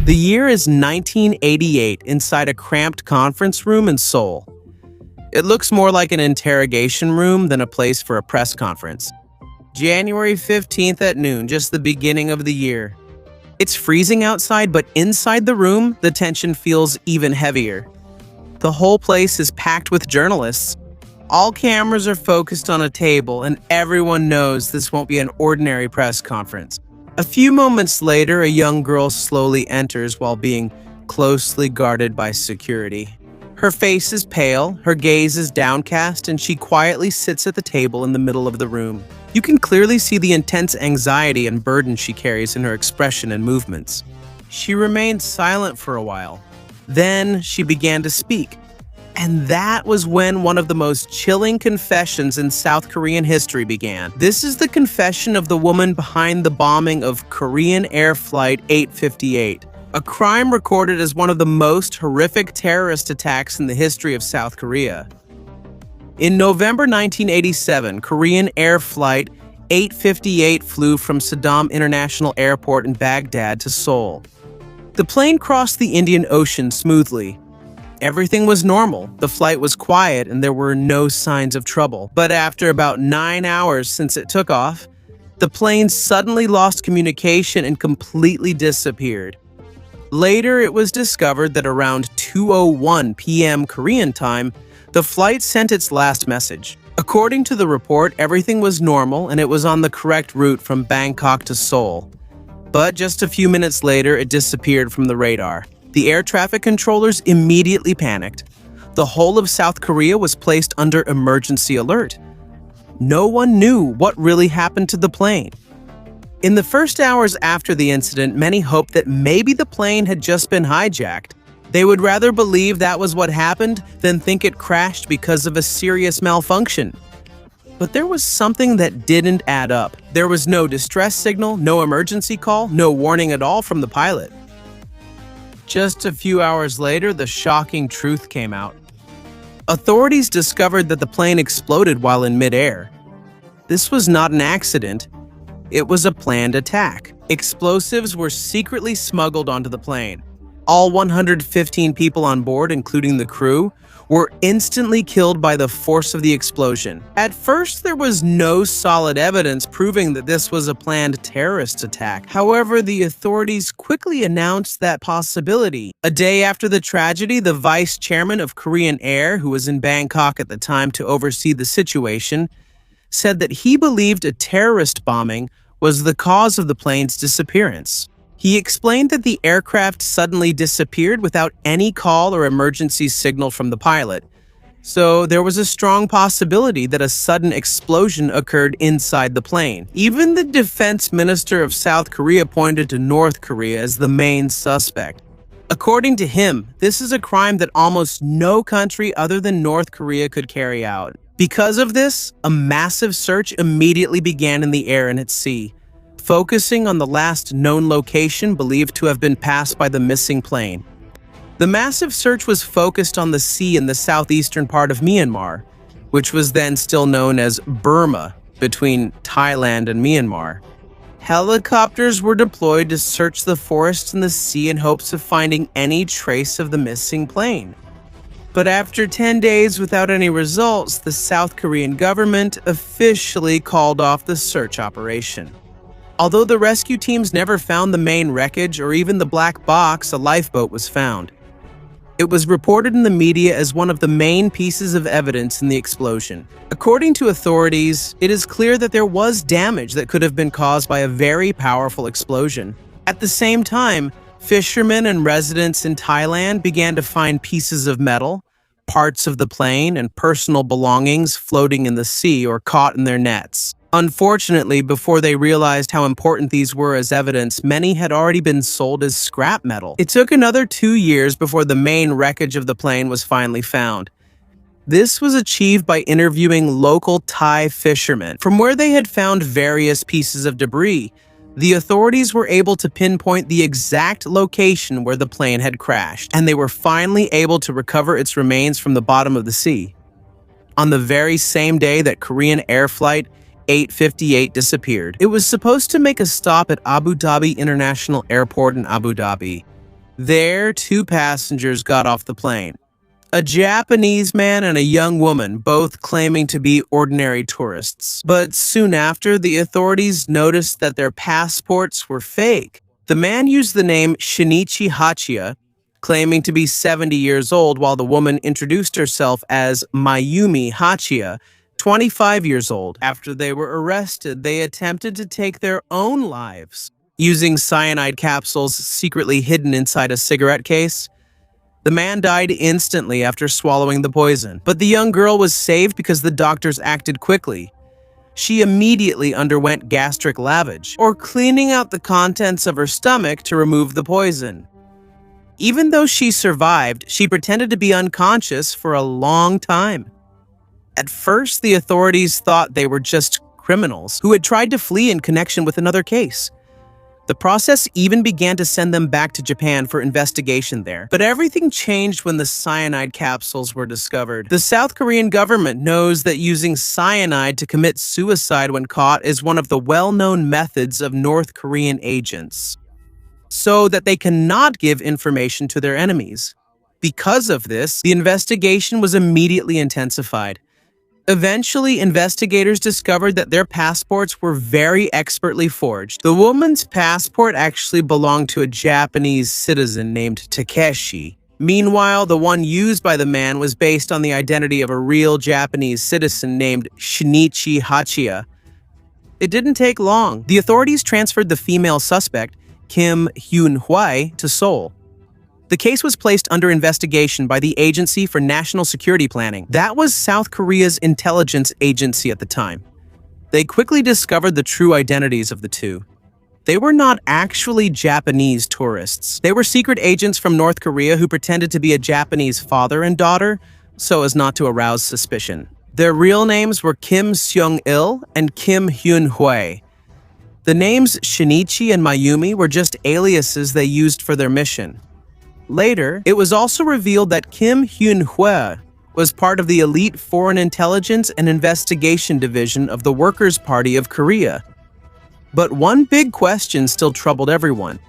The year is 1988 inside a cramped conference room in Seoul. It looks more like an interrogation room than a place for a press conference. January 15th at noon, just the beginning of the year. It's freezing outside, but inside the room, the tension feels even heavier. The whole place is packed with journalists. All cameras are focused on a table, and everyone knows this won't be an ordinary press conference. A few moments later, a young girl slowly enters while being closely guarded by security. Her face is pale, her gaze is downcast, and she quietly sits at the table in the middle of the room. You can clearly see the intense anxiety and burden she carries in her expression and movements. She remained silent for a while. Then she began to speak. And that was when one of the most chilling confessions in South Korean history began. This is the confession of the woman behind the bombing of Korean Air Flight 858, a crime recorded as one of the most horrific terrorist attacks in the history of South Korea. In November 1987, Korean Air Flight 858 flew from Saddam International Airport in Baghdad to Seoul. The plane crossed the Indian Ocean smoothly. Everything was normal, the flight was quiet, and there were no signs of trouble. But after about 9 hours since it took off, the plane suddenly lost communication and completely disappeared. Later, it was discovered that around 2:01 p.m. Korean time, the flight sent its last message. According to the report, everything was normal and it was on the correct route from Bangkok to Seoul. But just a few minutes later, it disappeared from the radar. The air traffic controllers immediately panicked. The whole of South Korea was placed under emergency alert. No one knew what really happened to the plane. In the first hours after the incident, many hoped that maybe the plane had just been hijacked. They would rather believe that was what happened than think it crashed because of a serious malfunction. But there was something that didn't add up. There was no distress signal, no emergency call, no warning at all from the pilot. Just a few hours later, the shocking truth came out. Authorities discovered that the plane exploded while in midair. This was not an accident. It was a planned attack. Explosives were secretly smuggled onto the plane. All 115 people on board, including the crew, were instantly killed by the force of the explosion. At first, there was no solid evidence proving that this was a planned terrorist attack. However, the authorities quickly announced that possibility. A day after the tragedy, the vice chairman of Korean Air, who was in Bangkok at the time to oversee the situation, said that he believed a terrorist bombing was the cause of the plane's disappearance. He explained that the aircraft suddenly disappeared without any call or emergency signal from the pilot, so there was a strong possibility that a sudden explosion occurred inside the plane. Even the defense minister of South Korea pointed to North Korea as the main suspect. According to him, this is a crime that almost no country other than North Korea could carry out. Because of this, a massive search immediately began in the air and at sea, focusing on the last known location believed to have been passed by the missing plane. The massive search was focused on the sea in the southeastern part of Myanmar, which was then still known as Burma, between Thailand and Myanmar. Helicopters were deployed to search the forests and the sea in hopes of finding any trace of the missing plane. But after 10 days without any results, the South Korean government officially called off the search operation. Although the rescue teams never found the main wreckage or even the black box, a lifeboat was found. It was reported in the media as one of the main pieces of evidence in the explosion. According to authorities, it is clear that there was damage that could have been caused by a very powerful explosion. At the same time, fishermen and residents in Thailand began to find pieces of metal, parts of the plane, and personal belongings floating in the sea or caught in their nets. Unfortunately, before they realized how important these were as evidence, many had already been sold as scrap metal. It took another 2 years before the main wreckage of the plane was finally found. This was achieved by interviewing local Thai fishermen. From where they had found various pieces of debris, the authorities were able to pinpoint the exact location where the plane had crashed, and they were finally able to recover its remains from the bottom of the sea. On the very same day that Korean Air Flight 858 disappeared, it was supposed to make a stop at Abu Dhabi International Airport in Abu Dhabi. There, two passengers got off the plane. A Japanese man and a young woman, both claiming to be ordinary tourists. But soon after, the authorities noticed that their passports were fake. The man used the name Shinichi Hachiya, claiming to be 70 years old, while the woman introduced herself as Mayumi Hachiya, 25 years old. After they were arrested, they attempted to take their own lives, using cyanide capsules secretly hidden inside a cigarette case. The man died instantly after swallowing the poison, but the young girl was saved because the doctors acted quickly. She immediately underwent gastric lavage, or cleaning out the contents of her stomach to remove the poison. Even though she survived, she pretended to be unconscious for a long time. At first, the authorities thought they were just criminals who had tried to flee in connection with another case. The process even began to send them back to Japan for investigation there. But everything changed when the cyanide capsules were discovered. The South Korean government knows that using cyanide to commit suicide when caught is one of the well-known methods of North Korean agents, so that they cannot give information to their enemies. Because of this, the investigation was immediately intensified. Eventually, investigators discovered that their passports were very expertly forged. The woman's passport actually belonged to a Japanese citizen named Takeshi. Meanwhile, the one used by the man was based on the identity of a real Japanese citizen named Shinichi Hachiya. It didn't take long. The authorities transferred the female suspect, Kim Hyun, to Seoul. The case was placed under investigation by the Agency for National Security Planning. That was South Korea's intelligence agency at the time. They quickly discovered the true identities of the two. They were not actually Japanese tourists. They were secret agents from North Korea who pretended to be a Japanese father and daughter so as not to arouse suspicion. Their real names were Kim Seong-il and Kim Hyun-hwa. The names Shinichi and Mayumi were just aliases they used for their mission. Later, it was also revealed that Kim Hyun-hwa was part of the elite Foreign Intelligence and Investigation Division of the Workers' Party of Korea. But one big question still troubled everyone.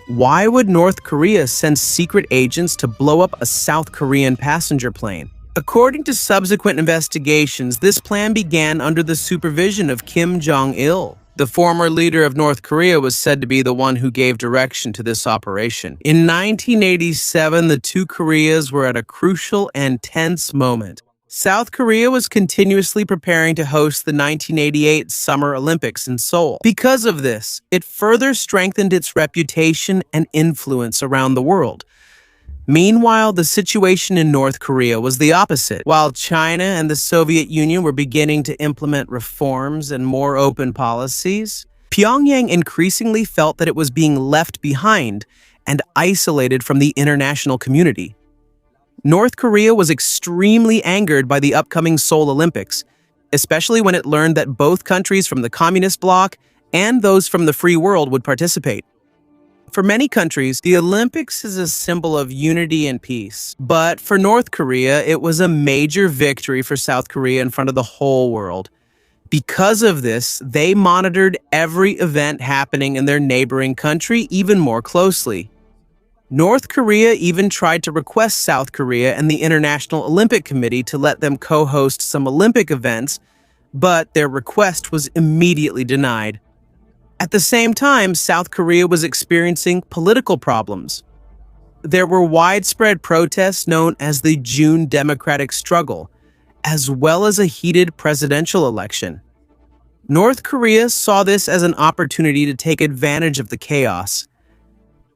Why would North Korea send secret agents to blow up a South Korean passenger plane? According to subsequent investigations, this plan began under the supervision of Kim Jong-il. The former leader of North Korea was said to be the one who gave direction to this operation. In 1987, the two Koreas were at a crucial and tense moment. South Korea was continuously preparing to host the 1988 Summer Olympics in Seoul. Because of this, it further strengthened its reputation and influence around the world. Meanwhile, the situation in North Korea was the opposite. While China and the Soviet Union were beginning to implement reforms and more open policies, Pyongyang increasingly felt that it was being left behind and isolated from the international community. North Korea was extremely angered by the upcoming Seoul Olympics, especially when it learned that both countries from the communist bloc and those from the free world would participate. For many countries, the Olympics is a symbol of unity and peace. But for North Korea, it was a major victory for South Korea in front of the whole world. Because of this, they monitored every event happening in their neighboring country even more closely. North Korea even tried to request South Korea and the International Olympic Committee to let them co-host some Olympic events, but their request was immediately denied. At the same time, South Korea was experiencing political problems. There were widespread protests known as the June Democratic Struggle, as well as a heated presidential election. North Korea saw this as an opportunity to take advantage of the chaos.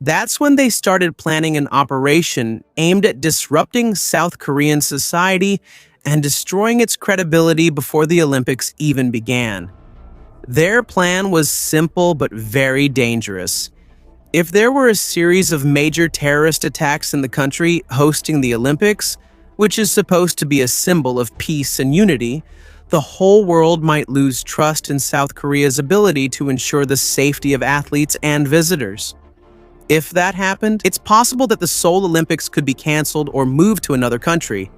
That's when they started planning an operation aimed at disrupting South Korean society and destroying its credibility before the Olympics even began. Their plan was simple but very dangerous. If there were a series of major terrorist attacks in the country hosting the Olympics, which is supposed to be a symbol of peace and unity, the whole world might lose trust in South Korea's ability to ensure the safety of athletes and visitors. If that happened, it's possible that the Seoul Olympics could be canceled or moved to another country.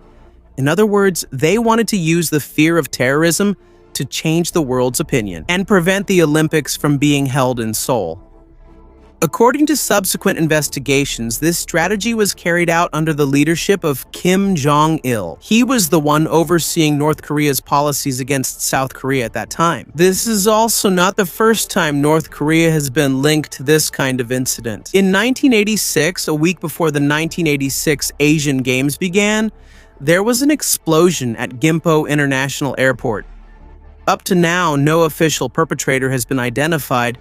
In other words, they wanted to use the fear of terrorism to change the world's opinion and prevent the Olympics from being held in Seoul. According to subsequent investigations, this strategy was carried out under the leadership of Kim Jong-il. He was the one overseeing North Korea's policies against South Korea at that time. This is also not the first time North Korea has been linked to this kind of incident. In 1986, a week before the 1986 Asian Games began, there was an explosion at Gimpo International Airport. Up to now, no official perpetrator has been identified,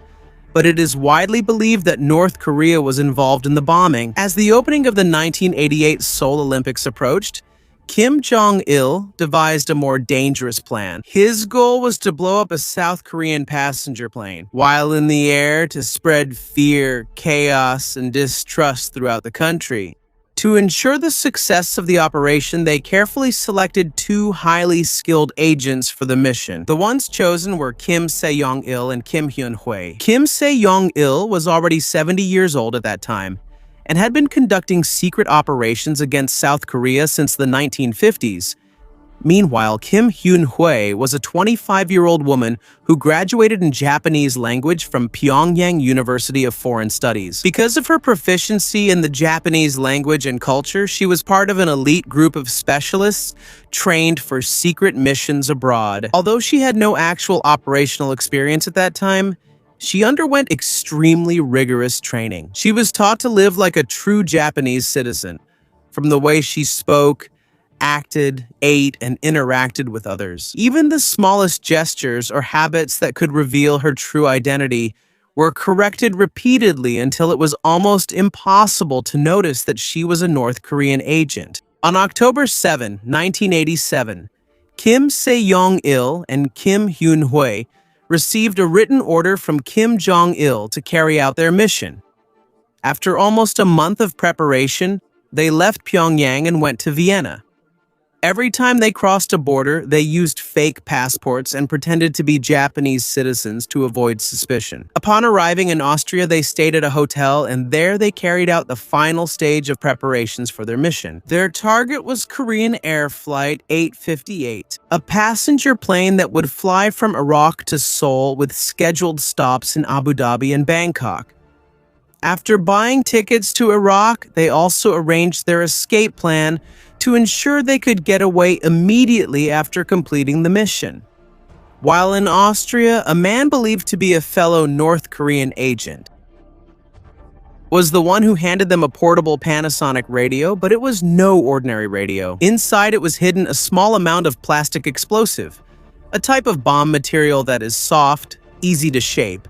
but it is widely believed that North Korea was involved in the bombing. As the opening of the 1988 Seoul Olympics approached, Kim Jong-il devised a more dangerous plan. His goal was to blow up a South Korean passenger plane while in the air to spread fear, chaos, and distrust throughout the country. To ensure the success of the operation, they carefully selected two highly skilled agents for the mission. The ones chosen were Kim Se-yong-il and Kim Hyun. Kim Se-yong-il was already 70 years old at that time and had been conducting secret operations against South Korea since the 1950s. Meanwhile, Kim Hyun was a 25-year-old woman who graduated in Japanese language from Pyongyang University of Foreign Studies. Because of her proficiency in the Japanese language and culture, she was part of an elite group of specialists trained for secret missions abroad. Although she had no actual operational experience at that time, she underwent extremely rigorous training. She was taught to live like a true Japanese citizen, from the way she spoke, acted, ate, and interacted with others. Even the smallest gestures or habits that could reveal her true identity were corrected repeatedly until it was almost impossible to notice that she was a North Korean agent. On October 7, 1987, Kim Se-yong-il and Kim Hyun received a written order from Kim Jong-il to carry out their mission. After almost a month of preparation, they left Pyongyang and went to Vienna. Every time they crossed a border, they used fake passports and pretended to be Japanese citizens to avoid suspicion. Upon arriving in Austria, they stayed at a hotel, and there they carried out the final stage of preparations for their mission. Their target was Korean Air Flight 858, a passenger plane that would fly from Iraq to Seoul with scheduled stops in Abu Dhabi and Bangkok. After buying tickets to Iraq, they also arranged their escape plan to ensure they could get away immediately after completing the mission. While in Austria, a man believed to be a fellow North Korean agent was the one who handed them a portable Panasonic radio, but it was no ordinary radio. Inside it was hidden a small amount of plastic explosive, a type of bomb material that is soft, easy to shape,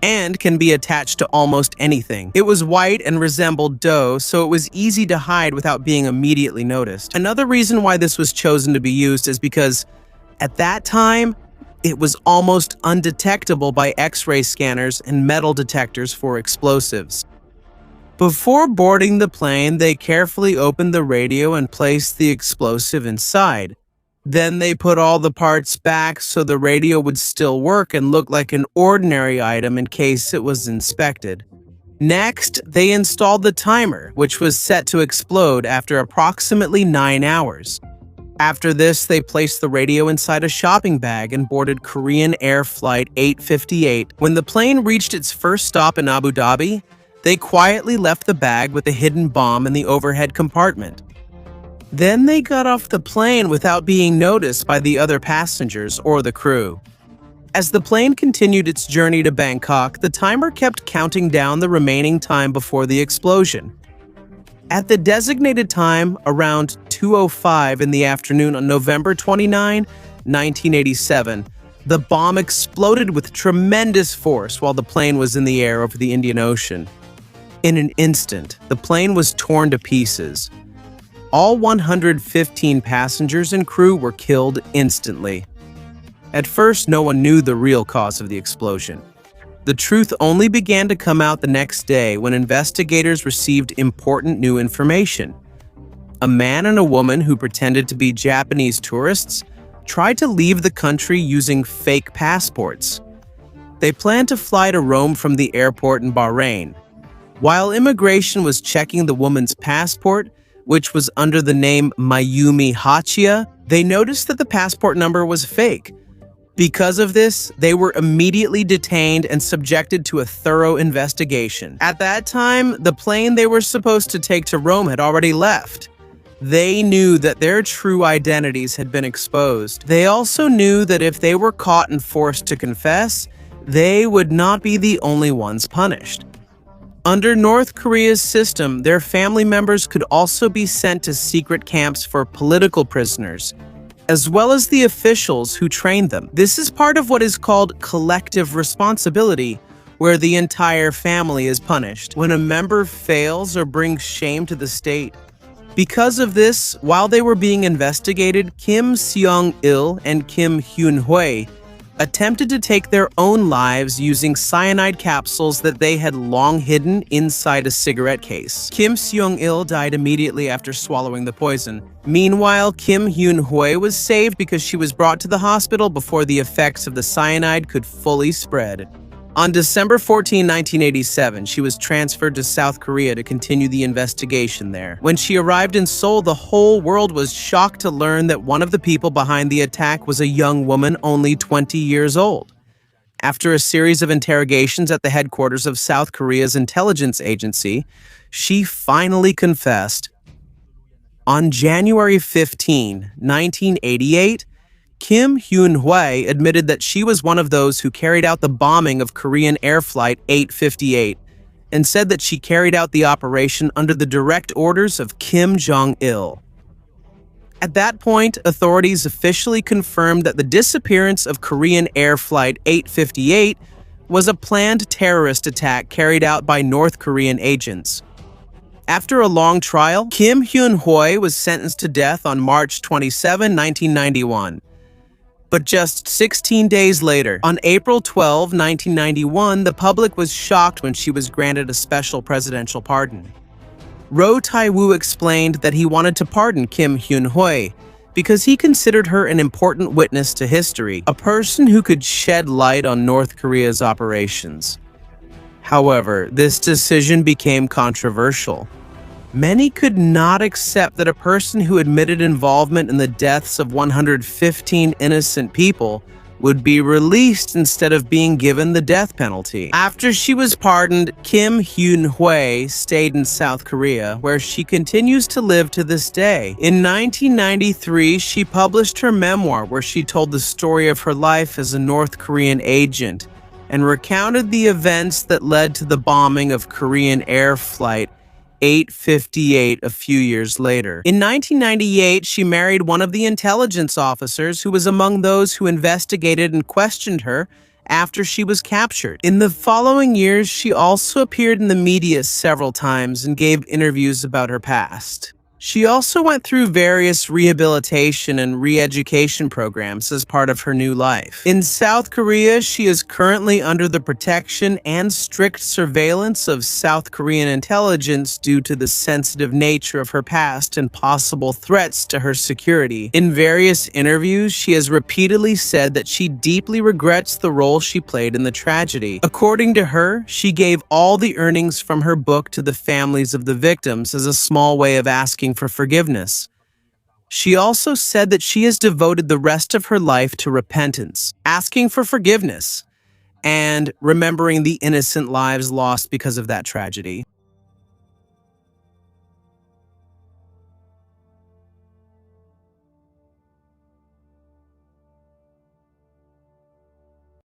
and can be attached to almost anything. It was white and resembled dough, so it was easy to hide without being immediately noticed. Another reason why this was chosen to be used is because, at that time, it was almost undetectable by X-ray scanners and metal detectors for explosives. Before boarding the plane, they carefully opened the radio and placed the explosive inside. Then they put all the parts back so the radio would still work and look like an ordinary item in case it was inspected. Next, they installed the timer, which was set to explode after approximately 9 hours. After this, they placed the radio inside a shopping bag and boarded Korean Air Flight 858. When the plane reached its first stop in Abu Dhabi, they quietly left the bag with a hidden bomb in the overhead compartment. Then they got off the plane without being noticed by the other passengers or the crew. As the plane continued its journey to Bangkok, the timer kept counting down the remaining time before the explosion. At the designated time, around 2:05 in the afternoon on November 29, 1987, the bomb exploded with tremendous force while the plane was in the air over the Indian Ocean. In an instant, the plane was torn to pieces. All 115 passengers and crew were killed instantly. At first, no one knew the real cause of the explosion. The truth only began to come out the next day when investigators received important new information. A man and a woman who pretended to be Japanese tourists tried to leave the country using fake passports. They planned to fly to Rome from the airport in Bahrain. While immigration was checking the woman's passport, which was under the name Mayumi Hachia, they noticed that the passport number was fake. Because of this, they were immediately detained and subjected to a thorough investigation. At that time, the plane they were supposed to take to Rome had already left. They knew that their true identities had been exposed. They also knew that if they were caught and forced to confess, they would not be the only ones punished. Under North Korea's system, their family members could also be sent to secret camps for political prisoners, as well as the officials who trained them. This is part of what is called collective responsibility, where the entire family is punished when a member fails or brings shame to the state. Because of this, while they were being investigated, Kim Seong-il and Kim Hyun-hoi attempted to take their own lives using cyanide capsules that they had long hidden inside a cigarette case. Kim Seong-il died immediately after swallowing the poison. Meanwhile, Kim Hyun-hoi was saved because she was brought to the hospital before the effects of the cyanide could fully spread. On December 14, 1987, she was transferred to South Korea to continue the investigation there. When she arrived in Seoul, the whole world was shocked to learn that one of the people behind the attack was a young woman only 20 years old. After a series of interrogations at the headquarters of South Korea's intelligence agency, she finally confessed. On January 15, 1988, Kim Hyun-hoi admitted that she was one of those who carried out the bombing of Korean Air Flight 858 and said that she carried out the operation under the direct orders of Kim Jong-il. At that point, authorities officially confirmed that the disappearance of Korean Air Flight 858 was a planned terrorist attack carried out by North Korean agents. After a long trial, Kim Hyun-hoi was sentenced to death on March 27, 1991. But just 16 days later, on April 12, 1991, the public was shocked when she was granted a special presidential pardon. Roh Tae-woo explained that he wanted to pardon Kim Hyun-hoi because he considered her an important witness to history, a person who could shed light on North Korea's operations. However, this decision became controversial. Many could not accept that a person who admitted involvement in the deaths of 115 innocent people would be released instead of being given the death penalty. After she was pardoned, Kim Hyun-hoi stayed in South Korea, where she continues to live to this day. In 1993, she published her memoir where she told the story of her life as a North Korean agent and recounted the events that led to the bombing of Korean Air Flight 858 a few years later. In 1998, she married one of the intelligence officers who was among those who investigated and questioned her after she was captured. In the following years, she also appeared in the media several times and gave interviews about her past. She also went through various rehabilitation and re-education programs as part of her new life. In South Korea, she is currently under the protection and strict surveillance of South Korean intelligence due to the sensitive nature of her past and possible threats to her security. In various interviews, she has repeatedly said that she deeply regrets the role she played in the tragedy. According to her, she gave all the earnings from her book to the families of the victims as a small way of asking for forgiveness. She also said that she has devoted the rest of her life to repentance, asking for forgiveness, and remembering the innocent lives lost because of that tragedy.